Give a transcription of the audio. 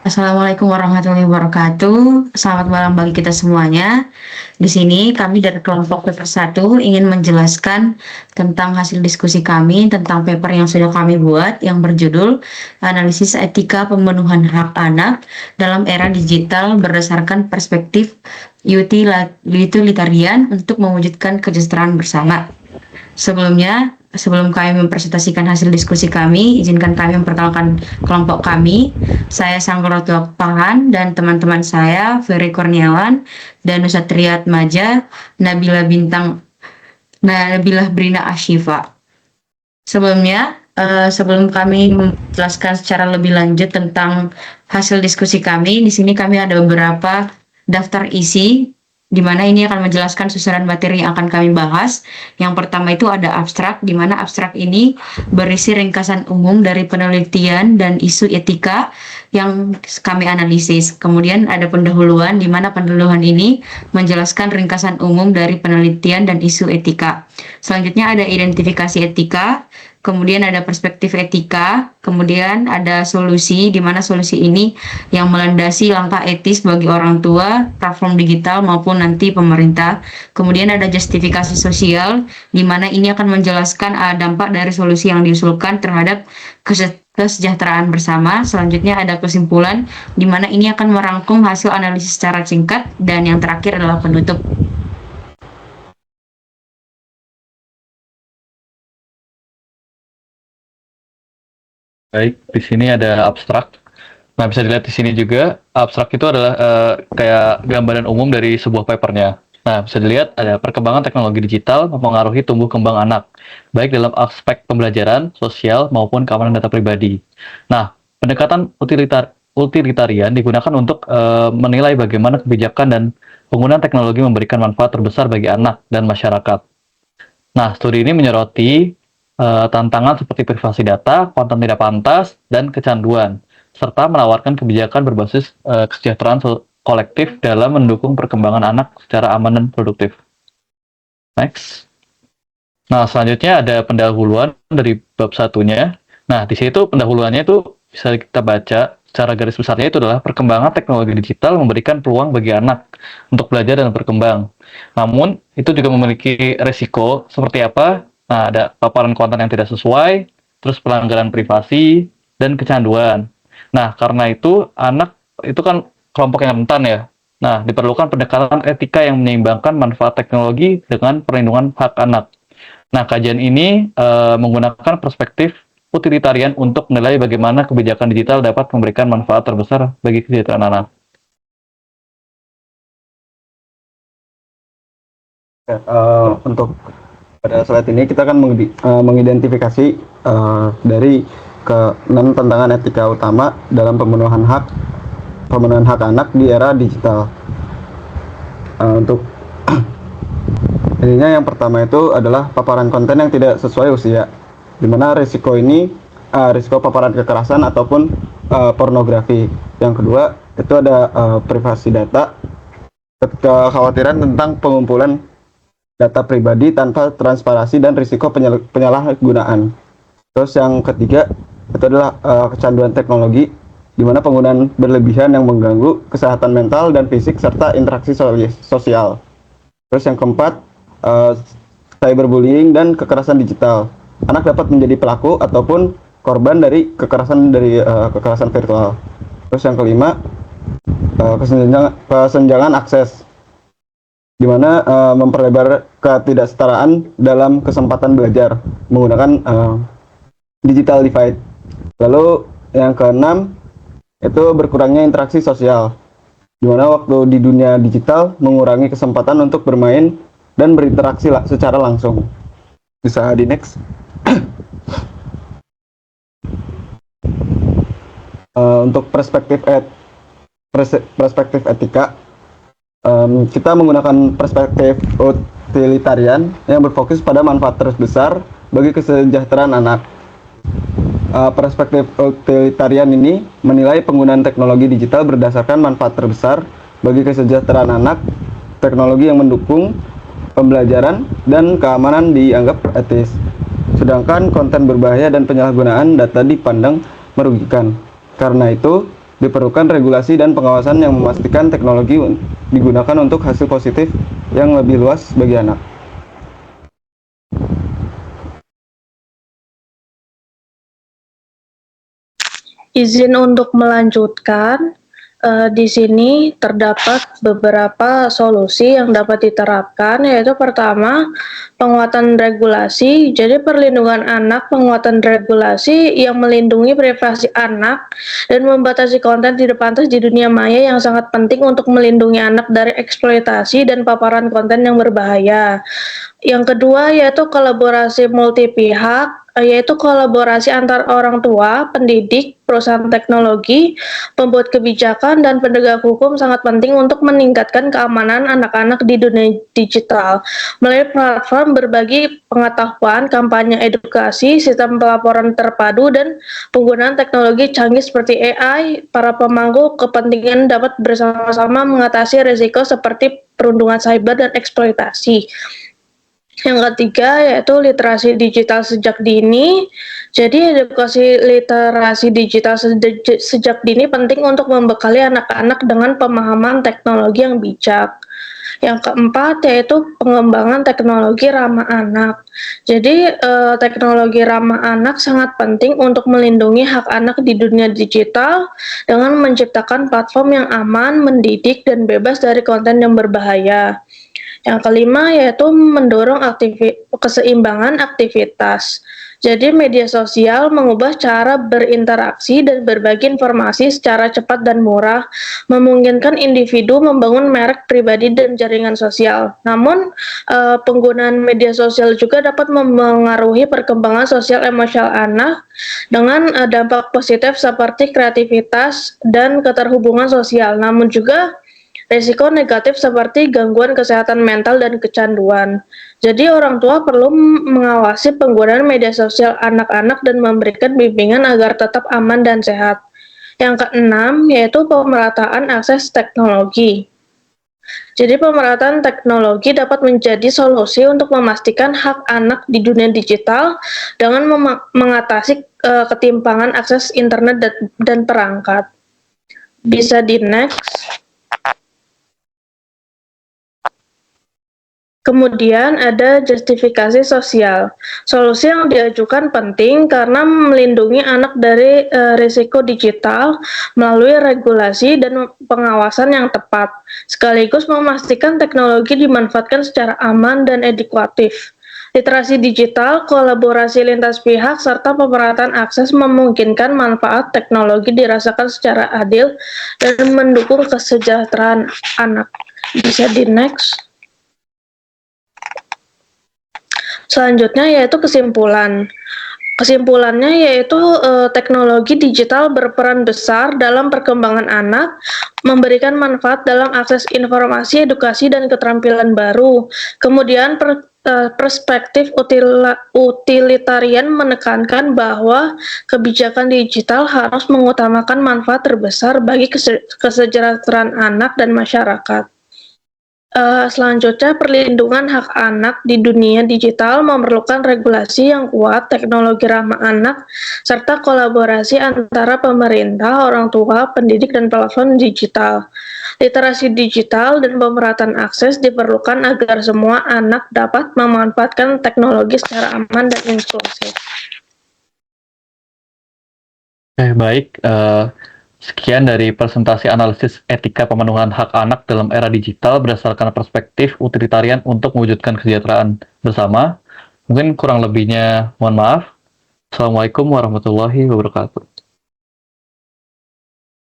Assalamualaikum warahmatullahi wabarakatuh. Selamat malam bagi kita semuanya. Di sini kami dari kelompok paper 1 ingin menjelaskan tentang hasil diskusi kami tentang paper yang sudah kami buat yang berjudul Analisis Etika Pemenuhan Hak Anak dalam Era Digital berdasarkan perspektif utilitarian untuk mewujudkan kesejahteraan bersama. Sebelum kami mempresentasikan hasil diskusi kami, izinkan kami memperkenalkan kelompok kami. Saya Sanggar Pahan dan teman-teman saya, Ferry Kurniawan, dan Nusatriat Maja, Nabilah Brina Ashifa. Sebelum kami menjelaskan secara lebih lanjut tentang hasil diskusi kami, di sini kami ada beberapa daftar isi di mana ini akan menjelaskan susunan materi yang akan kami bahas. Yang pertama itu ada abstrak, di mana abstrak ini berisi ringkasan umum dari penelitian dan isu etika yang kami analisis. Kemudian ada pendahuluan, di mana pendahuluan ini menjelaskan ringkasan umum dari penelitian dan isu etika. Selanjutnya ada identifikasi etika, kemudian ada perspektif etika, kemudian ada solusi, di mana solusi ini yang melandasi langkah etis bagi orang tua, platform digital maupun nanti pemerintah. Kemudian ada justifikasi sosial, di mana ini akan menjelaskan dampak dari solusi yang diusulkan terhadap kesejahteraan bersama. Selanjutnya ada kesimpulan, di mana ini akan merangkum hasil analisis secara singkat, dan yang terakhir adalah penutup. Baik, di sini ada abstrak. Nah, bisa dilihat di sini juga, abstrak itu adalah kayak gambaran umum dari sebuah papernya. Nah, bisa dilihat ada perkembangan teknologi digital mempengaruhi tumbuh kembang anak, baik dalam aspek pembelajaran, sosial, maupun keamanan data pribadi. Nah, pendekatan utilitarian digunakan untuk menilai bagaimana kebijakan dan penggunaan teknologi memberikan manfaat terbesar bagi anak dan masyarakat. Nah, studi ini menyoroti tantangan seperti privasi data, konten tidak pantas, dan kecanduan, serta menawarkan kebijakan berbasis kesejahteraan kolektif dalam mendukung perkembangan anak secara aman dan produktif. Next. Nah, selanjutnya ada pendahuluan dari bab satunya. Nah, di situ pendahuluannya itu bisa kita baca secara garis besarnya itu adalah perkembangan teknologi digital memberikan peluang bagi anak untuk belajar dan berkembang. Namun, itu juga memiliki risiko seperti apa? Nah, ada paparan konten yang tidak sesuai, terus pelanggaran privasi, dan kecanduan. Nah, karena itu, anak itu kan kelompok yang rentan ya. Nah, diperlukan pendekatan etika yang menyeimbangkan manfaat teknologi dengan perlindungan hak anak. Nah, kajian ini menggunakan perspektif utilitarian untuk menilai bagaimana kebijakan digital dapat memberikan manfaat terbesar bagi kesejahteraan anak. Untuk pada slide ini kita akan mengidentifikasi dari ke-6 tantangan etika utama dalam pemenuhan hak anak di era digital. Untuk ininya yang pertama itu adalah paparan konten yang tidak sesuai usia, di mana risiko paparan kekerasan ataupun pornografi. Yang kedua itu ada privasi data, kekhawatiran tentang pengumpulan data pribadi tanpa transparansi dan risiko penyalahgunaan. Terus yang ketiga itu adalah kecanduan teknologi, di mana penggunaan berlebihan yang mengganggu kesehatan mental dan fisik serta interaksi sosial. Terus yang keempat, cyberbullying dan kekerasan digital. Anak dapat menjadi pelaku ataupun korban dari kekerasan virtual. Terus yang kelima, kesenjangan akses, di mana memperlebar ketidaksetaraan dalam kesempatan belajar menggunakan digital divide. Lalu yang keenam itu berkurangnya interaksi sosial, di mana waktu di dunia digital mengurangi kesempatan untuk bermain dan berinteraksi secara langsung. Bisa di next. Untuk perspektif etika, kita menggunakan perspektif utilitarian yang berfokus pada manfaat terbesar bagi kesejahteraan anak. Perspektif utilitarian ini menilai penggunaan teknologi digital berdasarkan manfaat terbesar bagi kesejahteraan anak. Teknologi yang mendukung pembelajaran dan keamanan dianggap etis, sedangkan konten berbahaya dan penyalahgunaan data dipandang merugikan. Karena itu, Diperlukan regulasi dan pengawasan yang memastikan teknologi digunakan untuk hasil positif yang lebih luas bagi anak. Izin untuk melanjutkan, di sini terdapat beberapa solusi yang dapat diterapkan, yaitu pertama, penguatan regulasi. Jadi perlindungan anak, penguatan regulasi yang melindungi privasi anak dan membatasi konten tidak pantas di dunia maya yang sangat penting untuk melindungi anak dari eksploitasi dan paparan konten yang berbahaya. Yang kedua yaitu kolaborasi multi pihak, yaitu kolaborasi antar orang tua, pendidik, perusahaan teknologi, pembuat kebijakan, dan penegak hukum sangat penting untuk meningkatkan keamanan anak-anak di dunia digital. Melalui platform berbagi pengetahuan, kampanye edukasi, sistem pelaporan terpadu, dan penggunaan teknologi canggih seperti AI, para pemangku kepentingan dapat bersama-sama mengatasi risiko seperti perundungan cyber dan eksploitasi. Yang ketiga yaitu literasi digital sejak dini. Jadi edukasi literasi digital sejak dini penting untuk membekali anak-anak dengan pemahaman teknologi yang bijak. Yang keempat yaitu pengembangan teknologi ramah anak. Jadi teknologi ramah anak sangat penting untuk melindungi hak anak di dunia digital dengan menciptakan platform yang aman, mendidik, dan bebas dari konten yang berbahaya. Yang kelima yaitu mendorong keseimbangan aktivitas. Jadi media sosial mengubah cara berinteraksi dan berbagi informasi secara cepat dan murah, memungkinkan individu membangun merek pribadi dan jaringan sosial. Namun, penggunaan media sosial juga dapat memengaruhi perkembangan sosial emosional anak dengan dampak positif seperti kreativitas dan keterhubungan sosial. Namun juga risiko negatif seperti gangguan kesehatan mental dan kecanduan. Jadi orang tua perlu mengawasi penggunaan media sosial anak-anak dan memberikan bimbingan agar tetap aman dan sehat. Yang keenam yaitu pemerataan akses teknologi. Jadi pemerataan teknologi dapat menjadi solusi untuk memastikan hak anak di dunia digital dengan mengatasi ketimpangan akses internet dan perangkat. Bisa di next. Kemudian ada justifikasi sosial. Solusi yang diajukan penting karena melindungi anak dari risiko digital melalui regulasi dan pengawasan yang tepat, sekaligus memastikan teknologi dimanfaatkan secara aman dan edukatif. Literasi digital, kolaborasi lintas pihak, serta pemerataan akses memungkinkan manfaat teknologi dirasakan secara adil dan mendukung kesejahteraan anak. Bisa di next. Selanjutnya yaitu kesimpulan. Kesimpulannya yaitu teknologi digital berperan besar dalam perkembangan anak, memberikan manfaat dalam akses informasi, edukasi, dan keterampilan baru. Kemudian perspektif utilitarian menekankan bahwa kebijakan digital harus mengutamakan manfaat terbesar bagi kesejahteraan anak dan masyarakat. Selanjutnya, perlindungan hak anak di dunia digital memerlukan regulasi yang kuat, teknologi ramah anak, serta kolaborasi antara pemerintah, orang tua, pendidik, dan platform digital. Literasi digital dan pemerataan akses diperlukan agar semua anak dapat memanfaatkan teknologi secara aman dan inklusif. Baik. Sekian dari presentasi analisis etika pemenuhan hak anak dalam era digital berdasarkan perspektif utilitarian untuk mewujudkan kesejahteraan bersama. Mungkin kurang lebihnya mohon maaf. Assalamualaikum warahmatullahi wabarakatuh.